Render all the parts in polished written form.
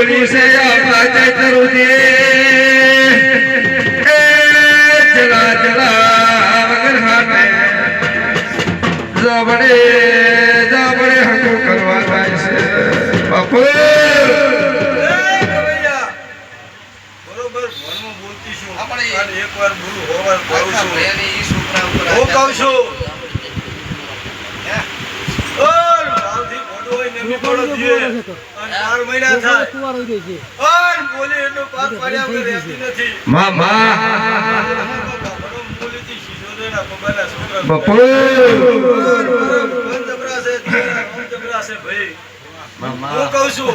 બોલી છે આપણા ચૈતરુજી જલા જલા વગર હાથે જબડે જબડે હકુ કરવા થાય છે બાપુ બરોબર મનમાં બોલતી છું આપણે એકવાર બોલું હોવાર કહું છું ઈ છોકરા ઉપર હું કહું છું ઓર ભાવથી મોટો હોય ને એમની પડો દીએ અને 4 મહિના થાય ઓર બોલે એનો પાક પાડ્યા વગર રહેતી નથી મામા બોલીથી શિશોદેના પપ્પાના છોકરા બાપુ જબરા છે ભાઈ મામા હું કહું છું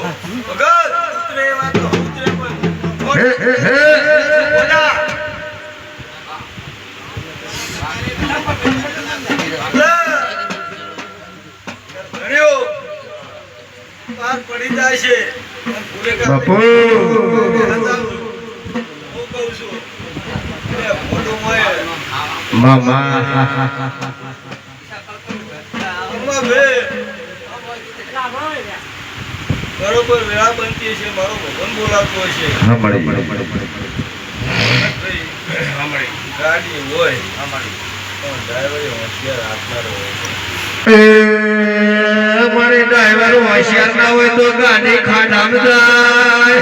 ભગત ઉતરે વાત તો ઉતરે પણ બોલા પાર પડી જાય છે બાપુ હું કહું છું મોટો મોય મામા બરોબર વેળા બનતી છે મારો ભગવાન બોલાવતો હશે ગાડી હોય ડ્રાઈવર હોશિયાર આપનારો હોય મારી ડ્રાઈવર હોશિયાર ના હોય તો ગાડી ખાડામાં જાય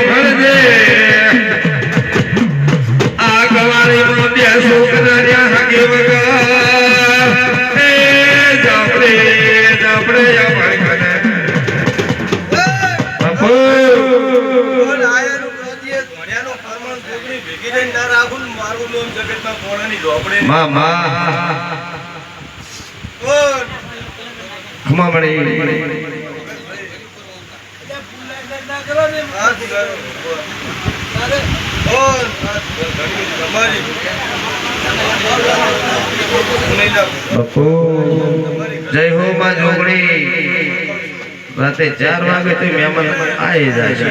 ભરજે આ ગવાળીમાં બે છોકરા રહ્યા હગે વગર જપડે જપડે બાપુ મામા ખમામણી બાપુ જય હો માં જોગણી રાતે 4 વાગે તો મહેમાન આવી જાય છે